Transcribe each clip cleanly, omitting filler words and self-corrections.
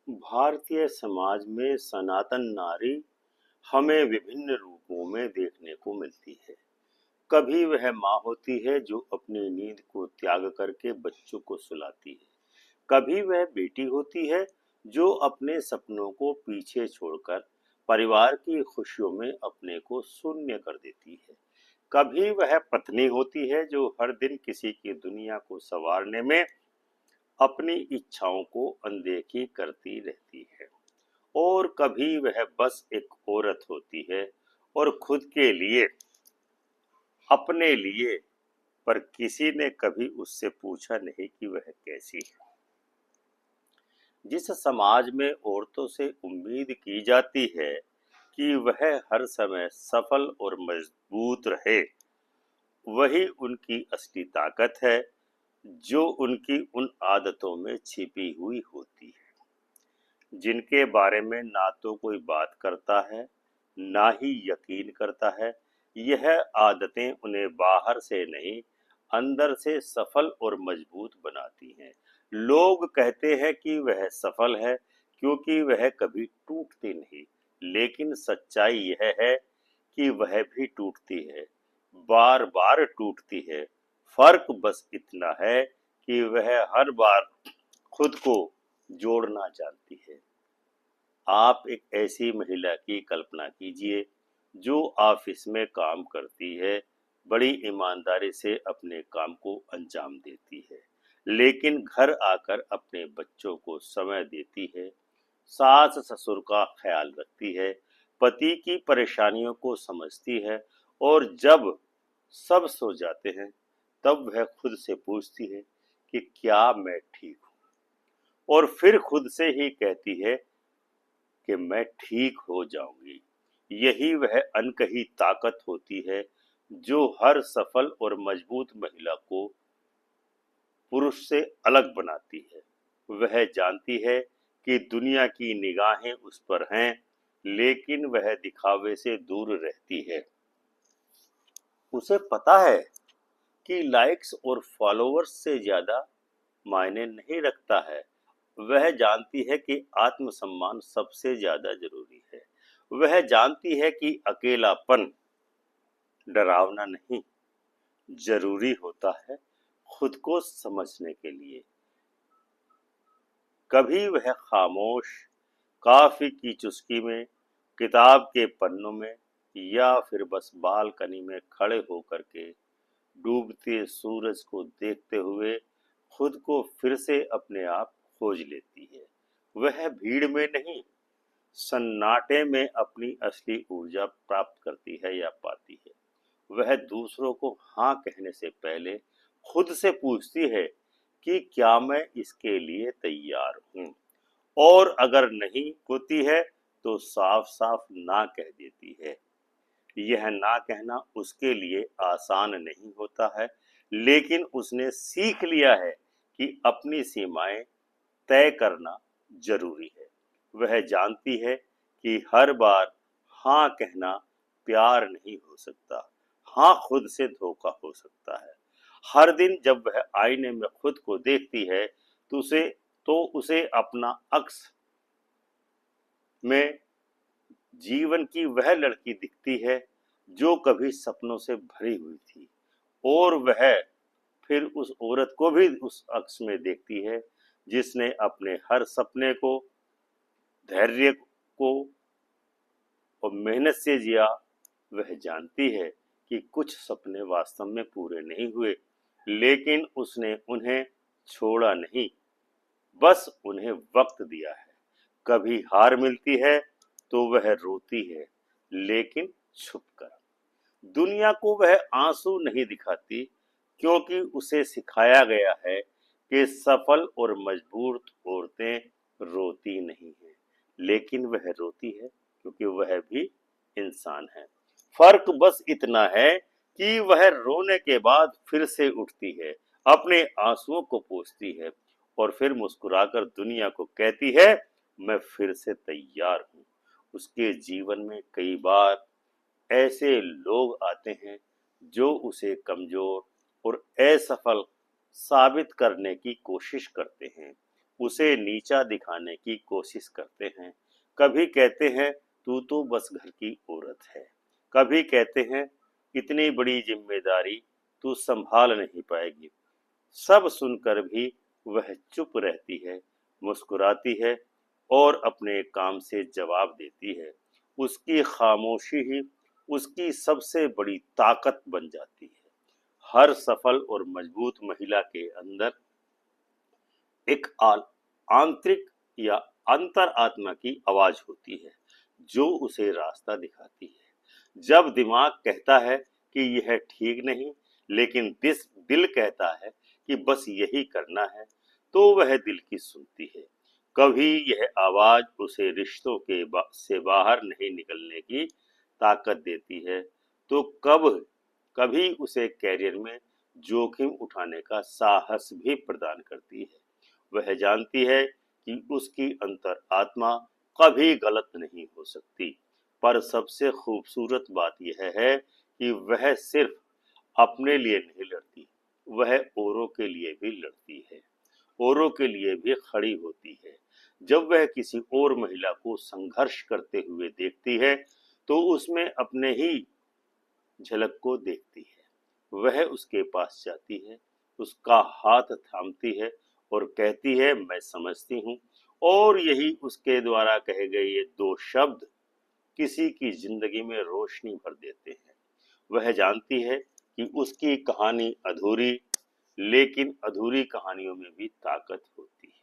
भारतीय समाज में सनातन नारी हमें विभिन्न रूपों में देखने को मिलती है। कभी वह माँ होती है जो अपनी नींद को त्याग करके बच्चों को सुलाती है। कभी वह बेटी होती है जो अपने सपनों को पीछे छोड़कर परिवार की खुशियों में अपने को शून्य कर देती है। कभी वह पत्नी होती है जो हर दिन किसी की दुनिया को संवारने में अपनी इच्छाओं को अनदेखी करती रहती है। और कभी वह बस एक औरत होती है और खुद के लिए, अपने लिए, पर किसी ने कभी उससे पूछा नहीं कि वह कैसी है। जिस समाज में औरतों से उम्मीद की जाती है कि वह हर समय सफल और मजबूत रहे, वही उनकी असली ताकत है जो उनकी उन आदतों में छिपी हुई होती है जिनके बारे में ना तो कोई बात करता है, ना ही यकीन करता है। यह आदतें उन्हें बाहर से नहीं, अंदर से सफल और मजबूत बनाती हैं। लोग कहते हैं कि वह सफल है क्योंकि वह कभी टूटती नहीं, लेकिन सच्चाई यह है कि वह भी टूटती है, बार बार टूटती है। फर्क बस इतना है कि वह हर बार खुद को जोड़ना जानती है। आप एक ऐसी महिला की कल्पना कीजिए जो ऑफिस में काम करती है, बड़ी ईमानदारी से अपने काम को अंजाम देती है, लेकिन घर आकर अपने बच्चों को समय देती है, सास ससुर का ख्याल रखती है, पति की परेशानियों को समझती है, और जब सब सो जाते हैं तब वह खुद से पूछती है कि क्या मैं ठीक हूँ, और फिर खुद से ही कहती है कि मैं ठीक हो जाऊंगी। यही वह अनकही ताकत होती है जो हर सफल और मजबूत महिला को पुरुष से अलग बनाती है। वह जानती है कि दुनिया की निगाहें उस पर हैं, लेकिन वह दिखावे से दूर रहती है। उसे पता है कि लाइक्स और फॉलोअर्स से ज्यादा मायने नहीं रखता है। वह जानती है कि आत्मसम्मान सबसे ज्यादा जरूरी है। वह जानती है कि अकेलापन डरावना नहीं, जरूरी होता है खुद को समझने के लिए। कभी वह खामोश, कॉफी की चुस्की में, किताब के पन्नों में, या फिर बस बालकनी में खड़े होकर के डूबते सूरज को देखते हुए खुद को फिर से अपने आप खोज लेती है। वह भीड़ में नहीं, सन्नाटे में अपनी असली ऊर्जा प्राप्त करती है या पाती है। वह दूसरों को हाँ कहने से पहले खुद से पूछती है कि क्या मैं इसके लिए तैयार हूँ, और अगर नहीं होती है तो साफ साफ ना कह देती है। यह ना कहना उसके लिए आसान नहीं होता है, लेकिन उसने सीख लिया है कि अपनी सीमाएं तय करना जरूरी है। वह जानती है कि हर बार हाँ कहना प्यार नहीं हो सकता, हाँ खुद से धोखा हो सकता है। हर दिन जब वह आईने में खुद को देखती है तो उसे अपना अक्स में जीवन की वह लड़की दिखती है जो कभी सपनों से भरी हुई थी, और वह फिर उस औरत को भी उस अक्स में देखती है जिसने अपने हर सपने को, धैर्य को और मेहनत से जिया। वह जानती है कि कुछ सपने वास्तव में पूरे नहीं हुए, लेकिन उसने उन्हें छोड़ा नहीं, बस उन्हें वक्त दिया है। कभी हार मिलती है तो वह रोती है, लेकिन छुपकर। दुनिया को वह आंसू नहीं दिखाती, क्योंकि उसे सिखाया गया है कि सफल और मजबूत औरतें रोती नहीं हैं, लेकिन वह रोती है क्योंकि वह भी इंसान है। फर्क बस इतना है कि वह रोने के बाद फिर से उठती है, अपने आंसुओं को पोंछती है, और फिर मुस्कुराकर दुनिया को कहती है, मैं फिर से तैयार हूँ। उसके जीवन में कई बार ऐसे लोग आते हैं जो उसे कमजोर और असफल साबित करने की कोशिश करते हैं। उसे नीचा दिखाने की कोशिश करते हैं। कभी कहते हैं तू तो बस घर की औरत है, कभी कहते हैं इतनी बड़ी जिम्मेदारी तू संभाल नहीं पाएगी। सब सुनकर भी वह चुप रहती है, मुस्कुराती है और अपने काम से जवाब देती है। उसकी खामोशी ही उसकी सबसे बड़ी ताकत बन जाती है। हर सफल और मजबूत महिला के अंदर एक आंतरिक या अंतर आत्मा की आवाज होती है जो उसे रास्ता दिखाती है। जब दिमाग कहता है कि यह ठीक नहीं, लेकिन दिल कहता है कि बस यही करना है, तो वह दिल की सुनती है। कभी यह आवाज उसे रिश्तों से बाहर नहीं निकलने की ताकत देती है, तो कभी उसे कैरियर में जोखिम उठाने का साहस भी प्रदान करती है। वह जानती है कि उसकी अंतर आत्मा कभी गलत नहीं हो सकती। पर सबसे खूबसूरत बात यह है कि वह सिर्फ अपने लिए नहीं लड़ती, वह औरों के लिए भी लड़ती है, औरों के लिए भी खड़ी होती है। जब वह किसी और महिला को संघर्ष करते हुए देखती है, तो उसमें अपने ही झलक को देखती है। वह उसके पास जाती है, उसका हाथ थामती है और कहती है मैं समझती हूँ। और यही उसके द्वारा कहे गए ये दो शब्द किसी की जिंदगी में रोशनी भर देते हैं। वह जानती है कि उसकी कहानी अधूरी, लेकिन अधूरी कहानियों में भी ताकत होती है।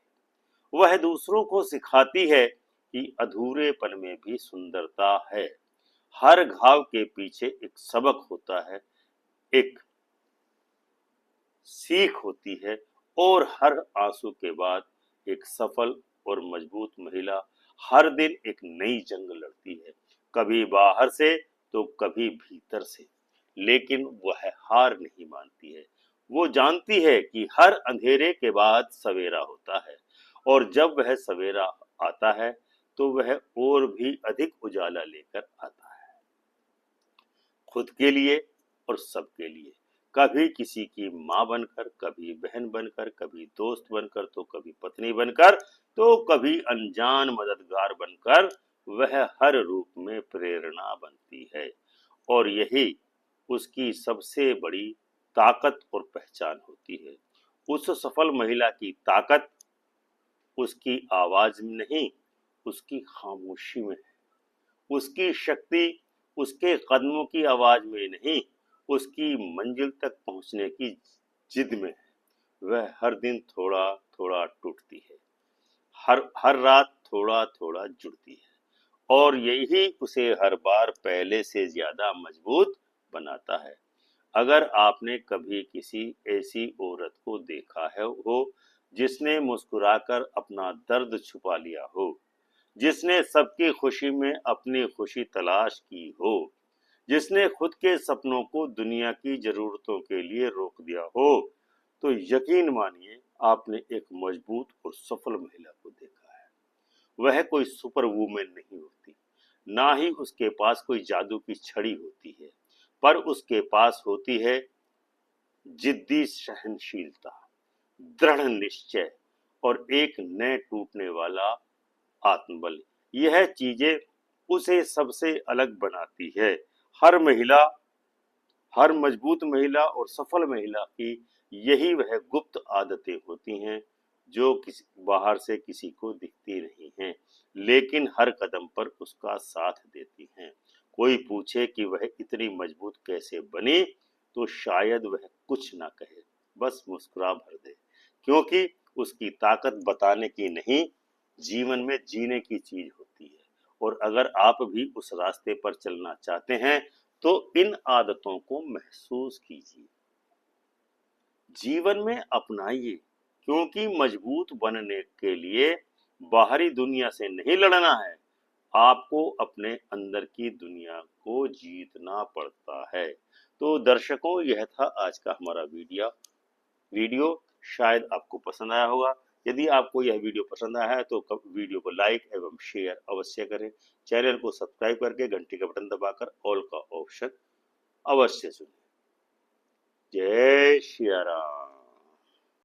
वह दूसरों को सिखाती है कि अधूरेपन में भी सुंदरता है। हर घाव के पीछे एक सबक होता है, एक सीख होती है, और हर आंसू के बाद एक सफल और मजबूत महिला हर दिन एक नई जंग लड़ती है, कभी बाहर से तो कभी भीतर से। लेकिन वह हार नहीं मानती है। वो जानती है कि हर अंधेरे के बाद सवेरा होता है, और जब वह सवेरा आता है तो वह और भी अधिक उजाला लेकर आता है, खुद के लिए और सबके लिए। कभी किसी की माँ बनकर, कभी बहन बनकर, कभी दोस्त बनकर, तो कभी पत्नी बनकर, तो कभी अनजान मददगार बनकर वह हर रूप में प्रेरणा बनती है। और यही उसकी सबसे बड़ी ताकत और पहचान होती है। उस सफल महिला की ताकत उसकी आवाज में नहीं, उसकी खामोशी में है। उसकी शक्ति उसके कदमों की आवाज में नहीं, उसकी मंजिल तक पहुंचने की जिद में है। वह हर दिन थोड़ा थोड़ा टूटती है, हर हर रात थोड़ा थोड़ा जुड़ती है, और यही उसे हर बार पहले से ज्यादा मजबूत बनाता है। अगर आपने कभी किसी ऐसी औरत को देखा है हो जिसने मुस्कुराकर अपना दर्द छुपा लिया हो, जिसने सबकी खुशी में अपनी खुशी तलाश की हो, जिसने खुद के सपनों को दुनिया की जरूरतों के लिए रोक दिया हो, तो यकीन मानिए आपने एक मजबूत और सफल महिला को देखा है। वह कोई सुपर वुमेन नहीं होती, ना ही उसके पास कोई जादू की छड़ी होती है, पर उसके पास होती है जिद्दी सहनशीलता, दृढ़ निश्चय और एक न टूटने वाला आत्मबल। यह चीजें उसे सबसे अलग बनाती है। हर महिला, हर मजबूत महिला और सफल महिला की यही वह गुप्त आदतें होती हैं जो किसी बाहर से किसी को दिखती नहीं हैं, लेकिन हर कदम पर उसका साथ देती हैं। कोई पूछे कि वह इतनी मजबूत कैसे बनी, तो शायद वह कुछ ना कहे, बस मुस्कुरा भर दे, क्योंकि उसकी ताकत बताने की नहीं, जीवन में जीने की चीज होती है। और अगर आप भी उस रास्ते पर चलना चाहते हैं, तो इन आदतों को महसूस कीजिए, जीवन में अपनाइए, क्योंकि मजबूत बनने के लिए बाहरी दुनिया से नहीं लड़ना है, आपको अपने अंदर की दुनिया को जीतना पड़ता है। तो दर्शकों, यह था आज का हमारा वीडियो शायद आपको पसंद आया होगा। यदि आपको यह वीडियो पसंद आया है तो वीडियो को लाइक एवं शेयर अवश्य करें। चैनल को सब्सक्राइब करके घंटी का बटन दबाकर ऑल का ऑप्शन अवश्य चुनें। जय श्री राम।